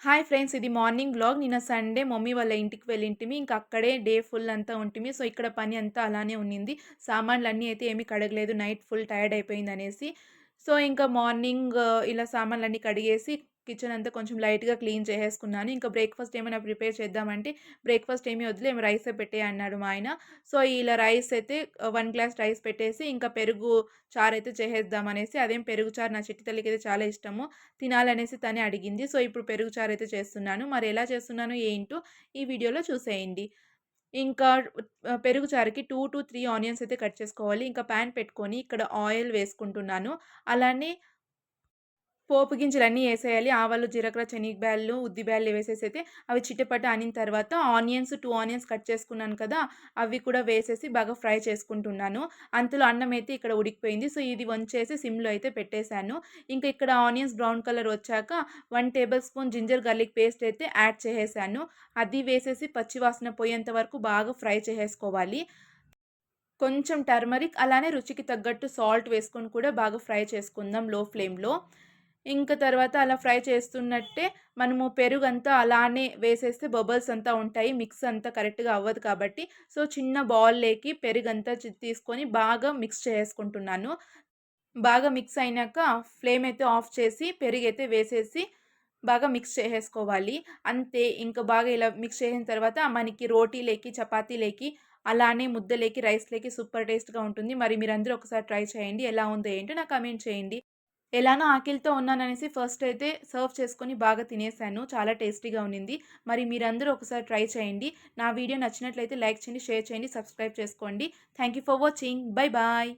Hi friends! ఇది morning vlog. నిన్న Sunday mummy వాళ్ళ ఇంటికి వెళ్ళింటిమి. ఇంక అక్కడే డే ఫుల్ అంతా ఉంటిమి. సో, ఇక్కడ పని అంతా అలానే ఉన్నింది. సామాన్లన్నీ అయితే ఏమి కడగలేదు. నైట్ ఫుల్ టైర్డ్ అయిపోయిందనేసి. సో, ఇంకా మార్నింగ్ ఇలా సామాన్లన్నీ కడిగేసి కిచెన్ అంతా కొంచెం లైట్‌గా క్లీన్ చేసేసుకున్నాను. ఇంకా బ్రేక్‌ఫాస్ట్ ఏమైనా ప్రిపేర్ చేద్దామంటే, బ్రేక్‌ఫాస్ట్ ఏమి వద్దులే రైసే పెట్టేయి అన్నాడు మా ఆయన. సో, ఇలా రైస్ అయితే 1 గ్లాస్ రైస్ పెట్టేసి, ఇంకా పెరుగు చారైతే చేసేద్దామనేసి, అదేం పెరుగు చారు నా చిట్టి తల్లికైతే చాలా ఇష్టము. తినాలనేసి తనే అడిగింది. సో, ఇప్పుడు పెరుగు చారైతే చేస్తున్నాను. మరి ఎలా చేస్తున్నానో ఏంటో ఈ వీడియోలో చూసేయండి. ఇంకా పెరుగు చారుకి 2-3 ఆనియన్స్ అయితే కట్ చేసుకోవాలి. ఇంకా పాన్ పెట్టుకొని ఇక్కడ ఆయిల్ వేసుకుంటున్నాను. అలానే పోపు గింజలన్నీ ఏసేయాలి. ఆవాలు, జీలకర్ర, శనగబ్యాళ్ళు, ఉద్ది బ్యాళ్ళు వేసేసైతే అవి చిటపట అనిన తర్వాత 2 ఆనియన్స్ కట్ చేసుకున్నాను కదా! అవి కూడా వేసేసి బాగా ఫ్రై చేసుకుంటున్నాను. అంతలో అన్నం అయితే ఇక్కడ ఉడికిపోయింది. సో, ఇది వంచేసి సిమ్‌లో అయితే పెట్టేశాను. ఇంకా ఇక్కడ ఆనియన్స్ బ్రౌన్ కలర్ వచ్చాక 1 tablespoon ginger garlic paste అయితే యాడ్ చేసేశాను. అది వేసేసి పచ్చి వాసన పోయేంత వరకు బాగా ఫ్రై చేసేసుకోవాలి. కొంచెం టర్మరిక్ అలానే రుచికి తగ్గట్టు సాల్ట్ వేసుకొని కూడా బాగా ఫ్రై చేసుకుందాం లో ఫ్లేమ్‌లో. ఇంక తర్వాత అలా ఫ్రై చేస్తున్నట్టే మనము పెరుగంతా అలానే వేసేస్తే బబుల్స్ అంతా ఉంటాయి. మిక్స్ అంతా కరెక్ట్‌గా అవ్వదు కాబట్టి. సో, చిన్న బౌల్‌లేకి పెరుగంతా తీసుకొని బాగా మిక్స్ చేసుకుంటున్నాను. బాగా మిక్స్ అయినాక ఫ్లేమ్ అయితే ఆఫ్ చేసి పెరుగైతే వేసేసి బాగా మిక్స్ చేసేసుకోవాలి. అంతే ఇంక బాగా ఇలా మిక్స్ చేసిన తర్వాత మనకి రోటీలేకి, చపాతీలేకి అలానే ముద్దలేకి, రైస్‌లేకి సూపర్ టేస్ట్‌గా ఉంటుంది. మరి మీరందరూ ఒకసారి ట్రై చేయండి. ఎలా ఉందో ఏంటో నాకు కామెంట్ చేయండి. ఎలానో ఆకలితో ఉన్నాననేసి ఫస్ట్ అయితే సర్వ్ చేసుకొని బాగా తినేసాను. చాలా టేస్టీగా ఉన్నింది. మరి మీరందరూ ఒకసారి ట్రై చేయండి. నా వీడియో నచ్చినట్లయితే లైక్ చేయండి, షేర్ చేయండి, సబ్స్క్రైబ్ చేసుకోండి. Thank you for watching. Bye bye.